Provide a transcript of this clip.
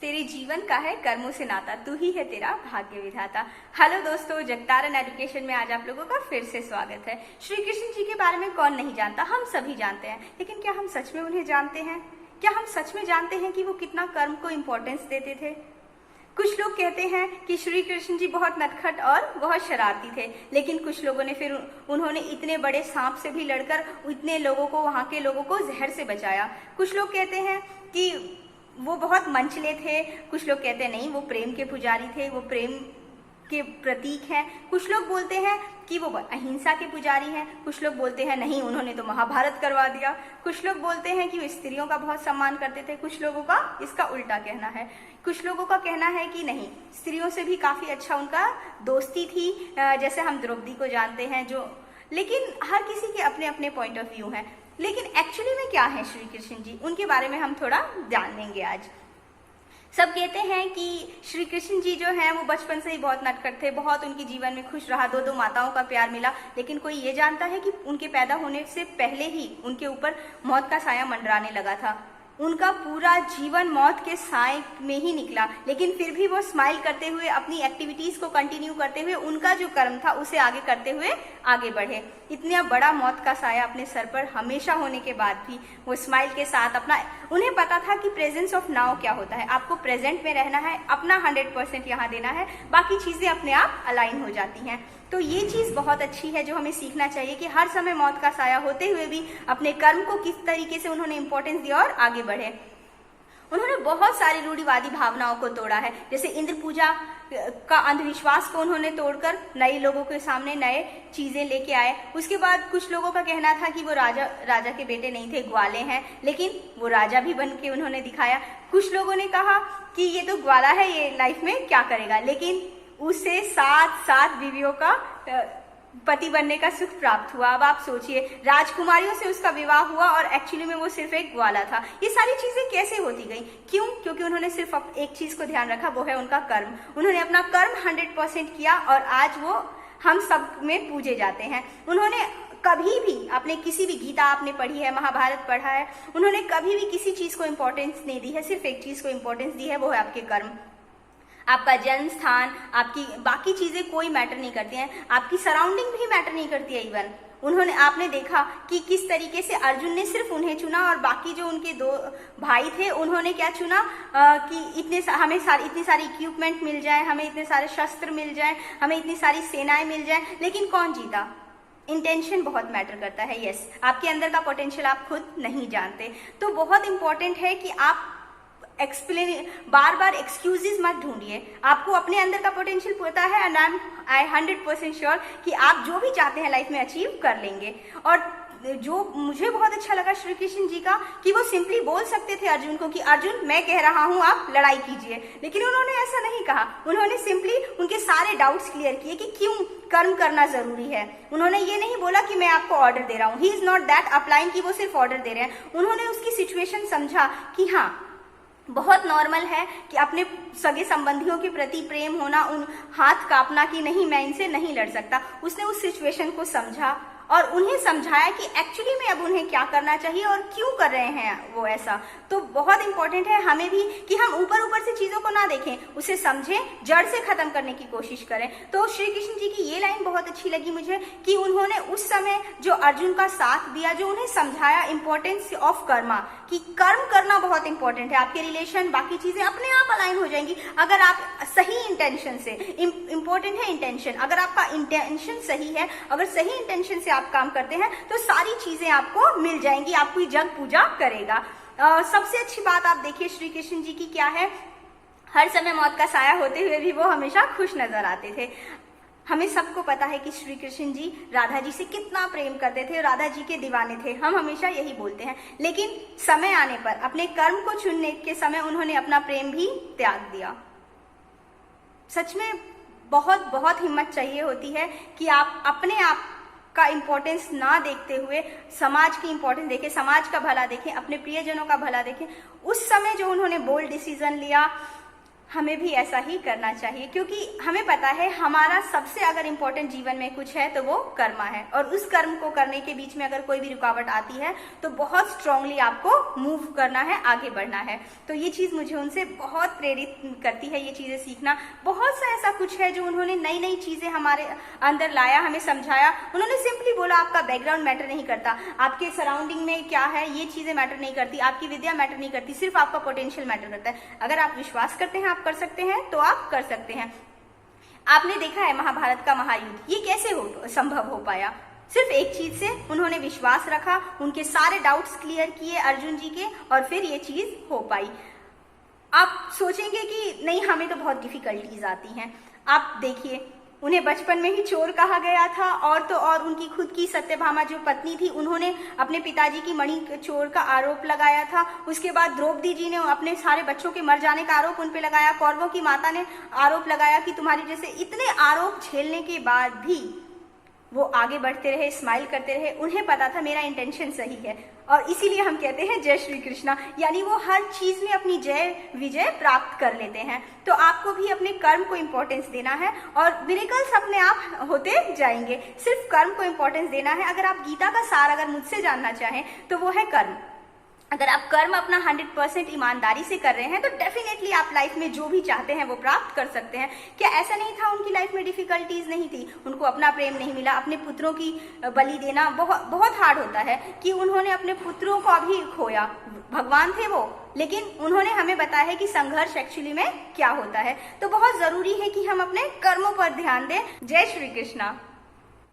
तेरे जीवन का है कर्मों से नाता, तू ही है तेरा भाग्य विधाता। हेलो दोस्तों, जगतारन एजुकेशन में आज आप लोगों का फिर से स्वागत है। श्री कृष्ण जी के बारे में कौन नहीं जानता, हम सभी जानते हैं, लेकिन क्या हम सच में उन्हें जानते हैं? क्या हम सच में जानते हैं कि वो कितना कर्म को इम्पोर्टेंस देते थे? कुछ लोग कहते हैं कि श्री कृष्ण जी बहुत नटखट और बहुत शरारती थे, लेकिन कुछ लोगों ने फिर उन्होंने इतने बड़े सांप से भी लड़कर इतने लोगों को, वहां के लोगों को जहर से बचाया। कुछ लोग कहते हैं कि वो बहुत मंचले थे, कुछ लोग कहते हैं नहीं वो प्रेम के पुजारी थे, वो प्रेम के प्रतीक हैं। कुछ लोग बोलते हैं कि वो अहिंसा के पुजारी हैं, कुछ लोग बोलते हैं नहीं उन्होंने तो महाभारत करवा दिया, कुछ लोग बोलते हैं कि वो स्त्रियों का बहुत सम्मान करते थे, कुछ लोगों का इसका उल्टा कहना है। कुछ लोगों का कहना है कि नहीं, स्त्रियों से भी काफी अच्छा उनका दोस्ती थी, जैसे हम द्रौपदी को जानते हैं जो, लेकिन हर किसी के अपने अपने पॉइंट ऑफ व्यू हैं। लेकिन एक्चुअली में क्या है श्री कृष्ण जी, उनके बारे में हम थोड़ा जान लेंगे आज। सब कहते हैं कि श्री कृष्ण जी जो हैं वो बचपन से ही बहुत नटखट थे, बहुत उनके जीवन में खुश रहा, दो माताओं का प्यार मिला, लेकिन कोई ये जानता है कि उनके पैदा होने से पहले ही उनके ऊपर मौत का साया मंडराने लगा था। उनका पूरा जीवन मौत के साए में ही निकला, लेकिन फिर भी वो स्माइल करते हुए अपनी एक्टिविटीज को कंटिन्यू करते हुए उनका जो कर्म था उसे आगे करते हुए आगे बढ़े। इतना बड़ा मौत का साया अपने सर पर हमेशा होने के बाद भी वो स्माइल के साथ अपना, उन्हें पता था कि प्रेजेंस ऑफ नाउ क्या होता है, आपको प्रेजेंट में रहना है, अपना 100% यहाँ देना है, बाकी चीजें अपने आप अलाइन हो जाती हैं। तो ये चीज बहुत अच्छी है जो हमें सीखना चाहिए कि हर समय मौत का साया होते हुए भी अपने कर्म को किस तरीके से उन्होंने इंपॉर्टेंस दिया और आगे बढ़े। उन्होंने बहुत सारी रूढ़िवादी भावनाओं को तोड़ा है, जैसे इंद्र पूजा का अंधविश्वास को उन्होंने तोड़कर नए लोगों के सामने नए चीजें लेके आए। उसके बाद कुछ लोगों का कहना था कि वो राजा के बेटे नहीं थे, ग्वाले हैं, लेकिन वो राजा भी बन के उन्होंने दिखाया। कुछ लोगों ने कहा कि ये तो ग्वाला है, ये लाइफ में क्या करेगा, लेकिन उसे 7 बीवियों का पति बनने का सुख प्राप्त हुआ। अब आप सोचिए, राजकुमारियों से उसका विवाह हुआ और एक्चुअली में वो सिर्फ एक ग्वाला था। ये सारी चीजें कैसे होती गई? क्यों? क्योंकि उन्होंने सिर्फ एक चीज को ध्यान रखा, वो है उनका कर्म। उन्होंने अपना कर्म 100% किया और आज वो हम सब में पूजे जाते हैं। उन्होंने कभी भी अपने किसी भी, गीता आपने पढ़ी है, महाभारत पढ़ा है, उन्होंने कभी भी किसी चीज को इंपॉर्टेंस नहीं दी है, सिर्फ एक चीज को इंपॉर्टेंस दी है, वो है आपके कर्म। आपका जन्म स्थान, आपकी बाकी चीजें कोई मैटर नहीं करती हैं, आपकी सराउंडिंग भी मैटर नहीं करती है। इवन उन्होंने, आपने देखा कि किस तरीके से अर्जुन ने सिर्फ उन्हें चुना और बाकी जो उनके 2 भाई थे उन्होंने क्या चुना कि हमें इतनी सारी इक्विपमेंट मिल जाए, हमें इतने सारे शस्त्र मिल जाए, हमें इतनी सारी सेनाएं मिल जाए, लेकिन कौन जीता? इंटेंशन बहुत मैटर करता है। यस, आपके अंदर का पोटेंशियल आप खुद नहीं जानते, तो बहुत इंपॉर्टेंट है कि आप बार बार एक्सक्यूजेस मत ढूंढिए। आपको अपने अंदर का पोटेंशियल पता है एंड आई 100% श्योर कि आप जो भी चाहते हैं लाइफ में अचीव कर लेंगे। और जो मुझे बहुत अच्छा लगा श्री कृष्ण जी का, कि वो सिंपली बोल सकते थे अर्जुन को कि अर्जुन मैं कह रहा हूं आप लड़ाई कीजिए, लेकिन उन्होंने ऐसा नहीं कहा। उन्होंने सिंपली उनके सारे डाउट्स क्लियर किए कि क्यों कर्म करना जरूरी है। उन्होंने ये नहीं बोला कि मैं आपको ऑर्डर दे रहा हूं, he is not that applying कि वो सिर्फ ऑर्डर दे रहे हैं। उन्होंने उसकी सिचुएशन समझा कि हाँ, बहुत नॉर्मल है कि अपने सगे संबंधियों के प्रति प्रेम होना, उन हाथ कांपना कि नहीं मैं इनसे नहीं लड़ सकता। उसने उस सिचुएशन को समझा और उन्हें समझाया कि एक्चुअली में अब उन्हें क्या करना चाहिए और क्यों कर रहे हैं वो ऐसा। तो बहुत इंपॉर्टेंट है हमें भी कि हम ऊपर से चीजों को ना देखें, उसे समझें, जड़ से खत्म करने की कोशिश करें। तो श्री कृष्ण जी की ये लाइन बहुत अच्छी लगी मुझे कि उन्होंने उस समय जो अर्जुन का साथ दिया, जो उन्हें समझाया इंपॉर्टेंस ऑफ कर्मा, कि कर्म करना बहुत इंपॉर्टेंट है। आपके रिलेशन, बाकी चीजें अपने आप अलाइन हो जाएंगी अगर आप सही इंटेंशन से, इंपॉर्टेंट है इंटेंशन, अगर आपका इंटेंशन सही है, अगर सही इंटेंशन से आप काम करते हैं तो सारी चीजें आपको मिल जाएंगी, आपकी जग पूजा करेगा। सबसे अच्छी बात आप देखिए श्री कृष्ण जी की क्या है, हर समय मौत का साया होते हुए भी वो हमेशा खुश नजर आते थे। हमें सबको पता है कि श्री कृष्ण जी राधा जी से कितना प्रेम करते थे, राधा जी के दीवाने थे, हम हमेशा यही बोलते हैं, लेकिन समय आने पर, अपने कर्म को चुनने के समय उन्होंने अपना प्रेम भी त्याग दिया। सच में बहुत बहुत हिम्मत चाहिए होती है कि आप अपने आप का इंपॉर्टेंस ना देखते हुए समाज की इंपॉर्टेंस देखें, समाज का भला देखें, अपने प्रियजनों का भला देखें। उस समय जो उन्होंने बोल्ड डिसीजन लिया, हमें भी ऐसा ही करना चाहिए, क्योंकि हमें पता है हमारा सबसे अगर इम्पोर्टेंट जीवन में कुछ है तो वो कर्म है, और उस कर्म को करने के बीच में अगर कोई भी रुकावट आती है तो बहुत स्ट्रांगली आपको मूव करना है, आगे बढ़ना है। तो ये चीज मुझे उनसे बहुत प्रेरित करती है, ये चीजें सीखना। बहुत सा ऐसा कुछ है जो उन्होंने नई नई चीजें हमारे अंदर लाया, हमें समझाया। उन्होंने सिंपली बोला आपका बैकग्राउंड मैटर नहीं करता, आपके सराउंडिंग में क्या है ये चीजें मैटर नहीं करती, आपकी विद्या मैटर नहीं करती, सिर्फ आपका पोटेंशियल मैटर करता है। अगर आप विश्वास करते हैं आप कर सकते हैं तो आप कर सकते हैं। आपने देखा है महाभारत का महायुद्ध, ये कैसे संभव हो पाया? सिर्फ एक चीज से, उन्होंने विश्वास रखा, उनके सारे डाउट्स क्लियर किए अर्जुन जी के, और फिर ये चीज हो पाई। आप सोचेंगे कि नहीं हमें तो बहुत डिफिकल्टीज आती हैं। आप देखिए, उन्हें बचपन में ही चोर कहा गया था, और तो और उनकी खुद की सत्यभामा जो पत्नी थी उन्होंने अपने पिताजी की मणि चोर का आरोप लगाया था। उसके बाद द्रौपदी जी ने अपने सारे बच्चों के मर जाने का आरोप उन पे लगाया। कौरवों की माता ने आरोप लगाया कि तुम्हारी जैसे, इतने आरोप झेलने के बाद भी वो आगे बढ़ते रहे, स्माइल करते रहे। उन्हें पता था मेरा इंटेंशन सही है, और इसीलिए हम कहते हैं जय श्री कृष्णा, यानी वो हर चीज में अपनी जय विजय प्राप्त कर लेते हैं। तो आपको भी अपने कर्म को इंपॉर्टेंस देना है, और मिरेकल्स अपने आप होते जाएंगे। सिर्फ कर्म को इंपॉर्टेंस देना है। अगर आप गीता का सार अगर मुझसे जानना चाहें तो वो है कर्म। अगर आप कर्म अपना 100% ईमानदारी से कर रहे हैं तो डेफिनेटली आप लाइफ में जो भी चाहते हैं वो प्राप्त कर सकते हैं। क्या ऐसा नहीं था उनकी लाइफ में डिफिकल्टीज नहीं थी? उनको अपना प्रेम नहीं मिला, अपने पुत्रों की बलि देना बहुत बहुत हार्ड होता है कि उन्होंने अपने पुत्रों को अभी खोया। भगवान थे वो, लेकिन उन्होंने हमें बताया है कि संघर्ष एक्चुअली में क्या होता है। तो बहुत जरूरी है कि हम अपने कर्मों पर ध्यान दें। जय श्री कृष्णा।